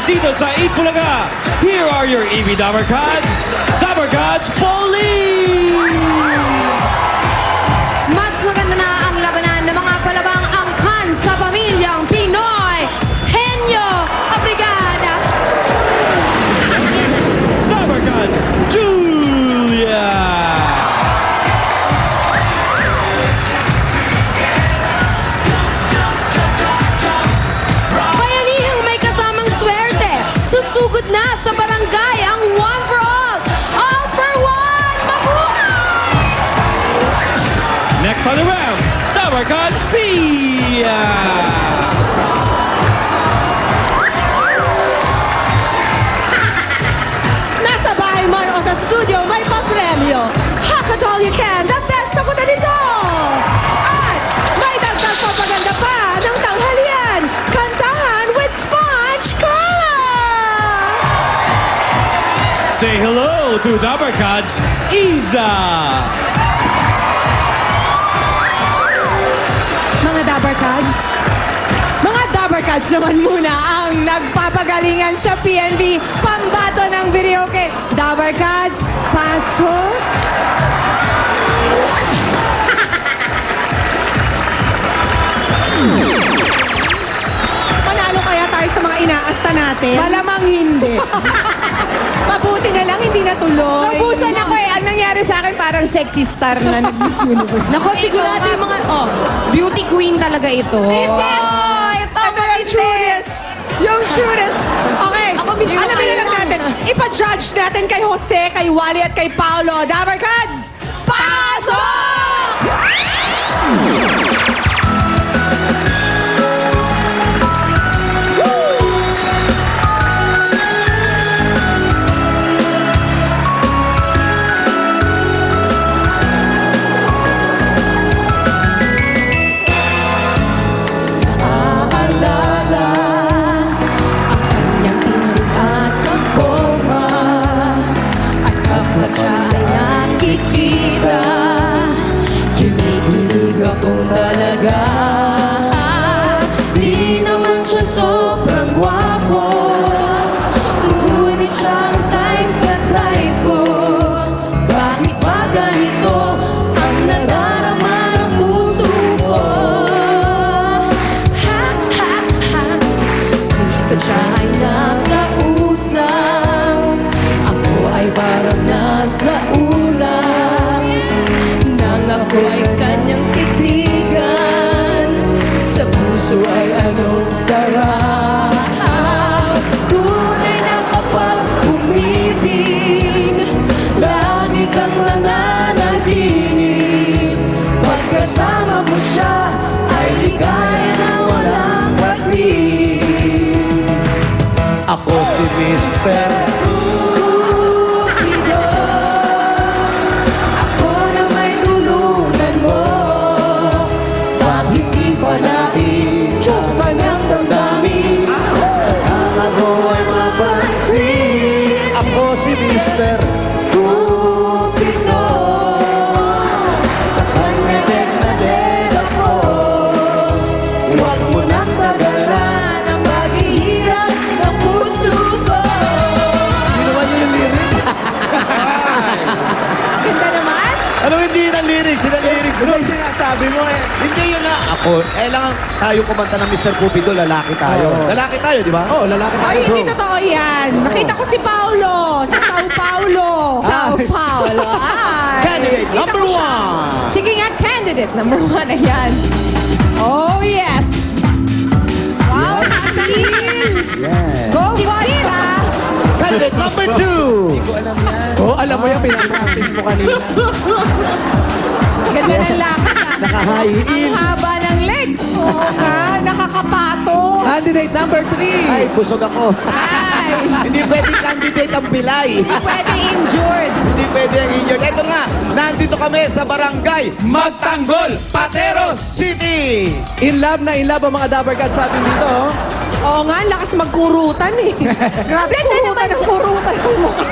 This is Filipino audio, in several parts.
dito sa Itbulaga. Here are your EV Dabber Gods, Police! Mas maganda na ang labanan ng mga palabang angkan sa pamilyang Pinoy. Henyo Abrigada! Dabber Gods, Julia! Bayanihang may kasamang swerte. Susugod na sa barangay ang one for all for one! Mabuhay! Next on the round, Dabber Gods, Pia! Nasa bahay man o sa studio, may papremyo. Hack it all you can, the best ako na nito! At may dagdag papaganda pa ng tanghalian. Kantahan with Sponge Cola! Say hello to Dabber Gods, Iza! Mga Dabber Cats, mga Dabber Cats naman muna ang nagpapagalingan sa PNB pambato ng video kay Dabber Cats, paso. Panalo kaya tayo sa mga inaasta natin? Malamang hindi. Mabuti na lang hindi natuloy. Naubusan ako eh. Anong nangyari sa akin parang sexy star na nag-Miss Universe. Nako, sigurado yung mga... beauty queen talaga ito. Ito yung truest. Yung truest. Okay. Ako mismo Alamin na kaya. lang natin. Ipa-judge natin kay Jose, kay Wally at kay Paolo. Dabber Cats, pasok! Kanyang tindig at pagkoma at kapag ay nakikita, kinikilig akong talaga. Di naman siya sobrang gwapo, ngunit siyang type na type ko. Bakit ba ganito ang nadarama ng puso ko? Ha, ha, ha. Minsan siya ay nakausap, ako ay parang nasa ulap. Nang ako ay kanyang titigan, sa puso ay anong sarap. Tunay na kapag umibig, lagi kang nananaginip. Pagkasama mo siya, ay ligaya na walang pag-ibig. Ako si Mr. Cupido, ako na may tulungan mo. Bakit di pa natin tsupan ang damdamin? Ang ako ay mapansin. Ako si Mr. Cupido, sa kanya din na din ako. Huwag mo nang tagalan ang paghihirap ng puso ko. Ginawa niyo yung lyrics? Ganda naman. Ano hindi na lyrics? Sila lyrics nun. Sinasabi mo eh. Hindi yun na. Ako, lang tayo kumanta ng Mr. Cupido, lalaki tayo. Lalaki tayo, di ba? Oo, lalaki Ay, hindi totoo yan. Nakita ko si Paolo sa Sao Paulo. Sao Paulo. Ay. Candidate number ko siya. one. Sige nga, candidate number 1. Ayan. Oh, yes. Wow, Cassie's. Yes. Go, Vodka. Candidate number two. Oh, alam mo yan, pinapractice mo kanina. Ganda ng lakad ah. Naka-high Ang heel. haba ng legs. Oo nga, nakakapato. Candidate number 3. Ay, busog ako. Ay, Hindi pwede candidate ang pilay. pwede injured. Hindi pwede ang injured. Ito nga, nandito kami sa barangay Magtanggol, Pateros City. In love na in love ang mga Dabber Cats sa atin dito. oh. Oo nga, lakas magkurutan eh. Grabe, Ganda naman kurutan ang siya. kurutan yung mukha.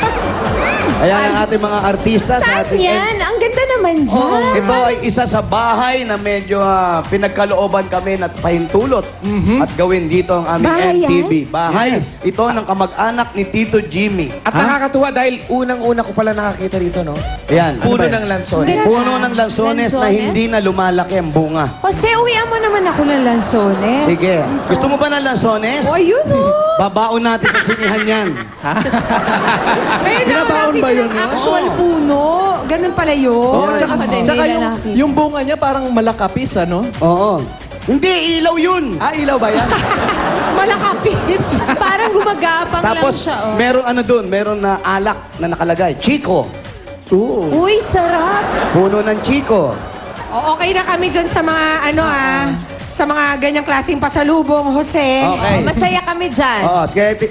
Ayan ang ating mga artista sa Saan ating yan? Ang ganda ganda naman dyan. Ito ay isa sa bahay na medyo pinagkalooban kami at pahintulot at gawin dito ang aming Bahay yan? MTV. Bahay. Ito ng kamag-anak ni Tito Jimmy. At nakakatuwa dahil unang-una ko pala nakakita rito, no? Ayan. Puno ng lansones. Puno ng lansones na Lansones? hindi na lumalaki ang bunga. Jose, uwian mo naman ako ng lansones. Sige. Gusto mo ba ng lansones? O, yun o. Babaon natin sa sinihan yan. Ngayon na Binabaon ba yun, no? actual puno. Ganun pala yun. Tsaka, Hindi tsaka lalaki. yung bunga niya parang malakapis, ano? Oo. Hindi, ilaw yun. Ilaw ba yan? Malakapis. Parang gumagapang Tapos, lang siya. Oh. meron ano doon, meron na alak na nakalagay. Chico. Uy, sarap. Puno ng Chico. O, okay na kami dyan sa mga sa mga ganyang klaseng pasalubong, Jose. Okay. Masaya kami dyan. Oo,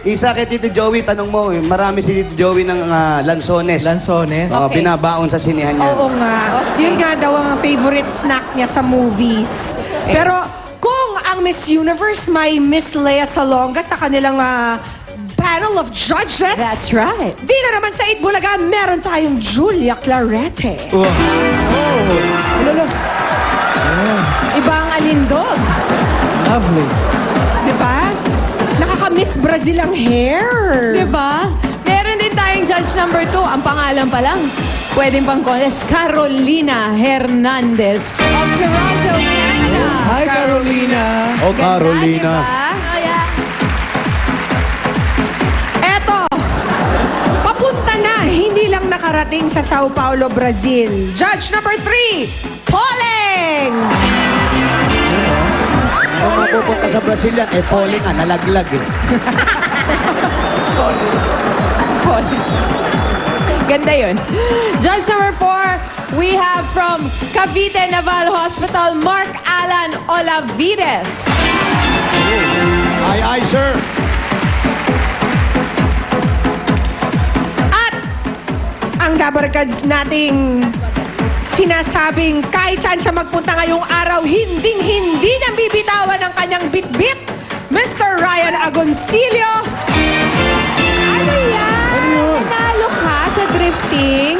isa kay Tito Joey, tanong mo, marami si Tito Joey ng lansones. Lansones. Oo, Okay. binabaon sa sinihan niya. Oo nga. Yun nga daw ang favorite snack niya sa movies. Pero kung ang Miss Universe may Miss Lea Salonga sa kanilang panel of judges, That's right. dito naman sa Itbulaga, meron tayong Julia Clarete. Iba ang alindog. Lovely. Di ba? Nakaka-Miss Brazil ang hair. Diba? Meron din tayong judge number 2. Ang pangalan pa lang. Pwedeng pang contest. Carolina Hernandez of Toronto, Canada. Hi, Carolina. Oh, Carolina. Ganda, diba? Eto, papunta na, hindi lang nakarating sa Sao Paulo, Brazil. Judge number 3, Poleng! Kung napupunta sa Brazil yan, falling nalaglag eh. Ganda yun. Judge number 4, we have from Cavite Naval Hospital, Mark Alan Olavides. Ay, sir. At ang Dabarkads nating sinasabing kahit saan siya magpunta ngayong araw, hindi niya bibitawan ang kanyang bitbit, Mr. Ryan Agoncillo. Ano yan? Nanalo ka sa drifting?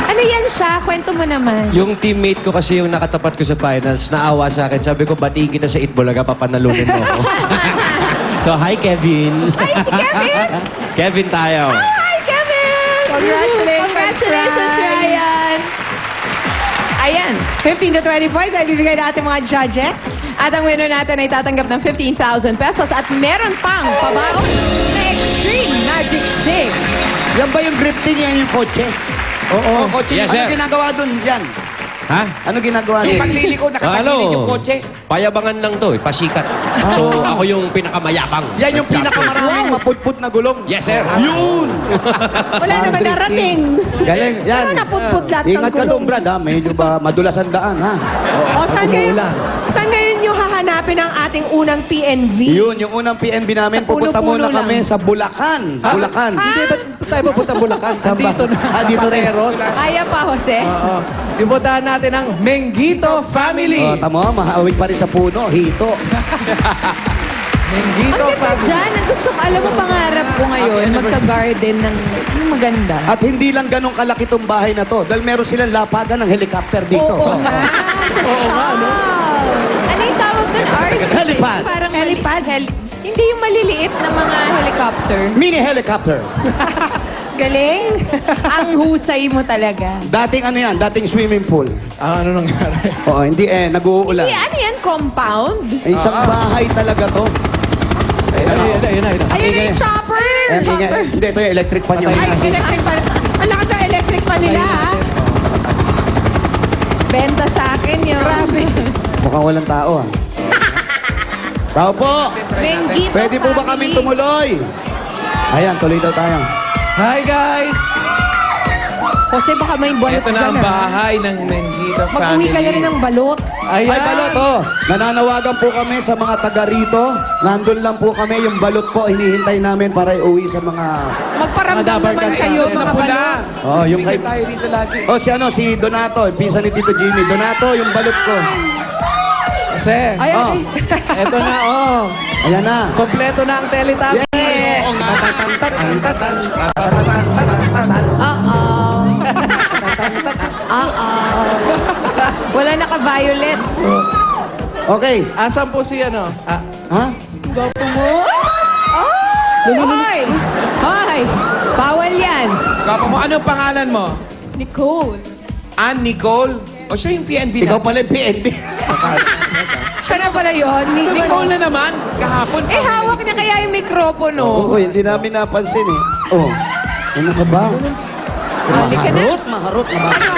Ano yan siya? Kwento mo naman. Yung teammate ko kasi yung nakatapat ko sa finals, naawa sa akin. Sabi ko, batiin kita sa Itbulaga, papanalunin mo ako. So, hi, Kevin. Ay, si Kevin! Kevin tayo. Hi, Kevin! Congratulations, Ryan! Ayan. 15 to 20 points ay bibigay na ating mga judges. At ang winner natin ay tatanggap ng 15,000 pesos at meron pang pabaong na Extreme Magic Sing. Yan ba yung drifting yan yung kotse? Oo. Yes, Ano sir. ginagawa dun yan? Ha? Ano ginagawa Yung dun? pagliliko, nakatagilid yung kotse. Payabangan lang to, pasikat. So, ako yung pinakamayabang. Yan yung pinakamaraming maputput na gulong. Yes, sir. Yun! Wala naman narating. Galing, yan. Pero naputput lahat ng Ingat ka gulong. doon, Brad, ha? Medyo ba madulas ang daan, ha? O, saan ngayon, umuulan. saan ngayon yung hahanapin ang ating unang PNV? Yun, yung unang PNB namin, Sa puno-puno pupunta muna lang. kami sa Bulacan. Bulacan. Hindi, ba't tayo pupunta Bulacan? Dito na. Dito rin. Pateros. Kaya pa, Jose. Oo. Imbutahan natin ang Mengito Family. Oh, tamo, mahawig pa rin sa puno, hito. Ang Mengito ganda Family. dyan. Ang gusto ko, alam mo, pangarap ko ngayon, magka-garden ng yung maganda. At hindi lang ganong kalaki tong bahay na to, dahil meron silang lapagan ng helicopter dito. Oo nga. Oo nga, no? Ano yung tawag doon? RC? Helipad. Parang Helipad? hindi yung maliliit na mga helicopter. Mini helicopter. Galing. Ang husay mo talaga. Dating ano yan, dating swimming pool. Ano nangyari? Oo, hindi nag-uulan. Hindi, ano yan? Compound? Isang bahay talaga to. Ayun na. Ayun na yung chopper. Hindi, ito yung electric pan yung Ay, electric fan. Ang lakas ng electric fan nila, ha? Benta sa akin yun. Grabe. Mukhang walang tao, ha? Tao po! Benggito Pwede po ba kaming tumuloy? Ayan, tuloy daw tayo. Hi, guys! Jose, baka may balot Ito na dyan, ang ha? bahay ng Mengito Family. Mag-uwi ka na rin ng balot. Ayan. Ay, balot, oh! Nananawagan po kami sa mga taga rito. Nandun lang po kami, yung balot po, hinihintay namin para iuwi sa mga... Magparamdam Mga dabar naman ka kayo, sa mga Pula. balot. Oh, yung kay... Bigyan tayo rito lagi. Oh, si Donato, yung pinsan ni Tito Jimmy. Donato, yung balot ko. Kasi, Ay, Oh, eto na, oh. ayan na. Kompleto na ang Teletubbies. Yeah! Uh-oh. Wala naka-violet. Okay. Asan po si ano? Ha? Hoy! Hoy! Bawal yan. Gwapo mo, anong pangalan mo? Nicole. Ann Nicole? O siya yung PNV Ikaw na? pala yung PNB. Siya na pala yun. Nicole na naman, kahapon. Eh, hawak niya kaya yung mikropono. Oo, hindi namin napansin eh. Oh, ano ka ba? Halika na. Maharot na ba? Ano,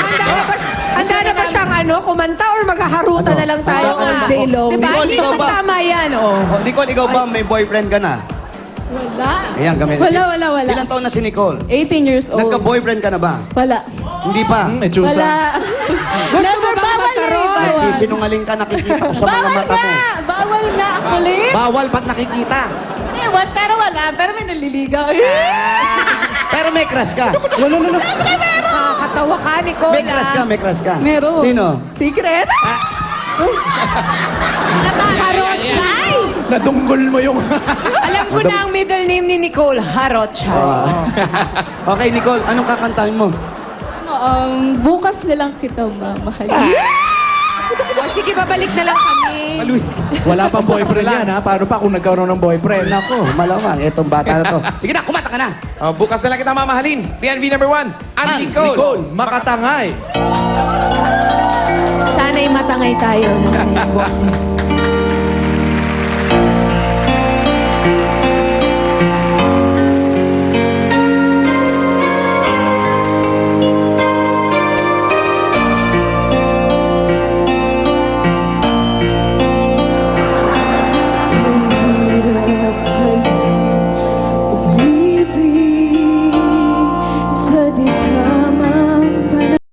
handa na ba siyang kumanta or maghaharutan na lang tayo Ano? all day long? Diba? Nicole, Hindi ikaw naman ba? tama yan, oh. Oh, Nicole, ikaw ba may boyfriend ka na? Wala. Ayan, kami. Wala. Ilang taon na si Nicole? 18 years old. Nagka-boyfriend ka na ba? Wala. Hindi pa. May tsusa. Wala. Gusto mo ba magkaroon? Nagsisinungaling ka, nakikita ko sa mga mata mo. Bawal nga ako ulit. Bawal ba't nakikita? Pero wala. Pero may naliligaw. Pero may crush ka. Nakakatawa ka, Nicole. May crush ka, may crush ka. Meron. Sino? Secret? Harot siya. Nadunggol mo yung... Alam ko na ang middle name ni Nicole, Harot siya. Okay, Nicole, anong kakantahin mo? Bukas na lang kita mamahalin. Sige, babalik na lang kami. Wala pang boyfriend yan, ha? Paano pa kung nagkaroon ng boyfriend? Nako, malamang, etong bata na to. Sige na, kumata ka na. Oh, bukas na lang kita mamahalin. PNV number 1, Ann Nicole. Nicole, makatangay. Sana'y matangay tayo ng kanyang boses.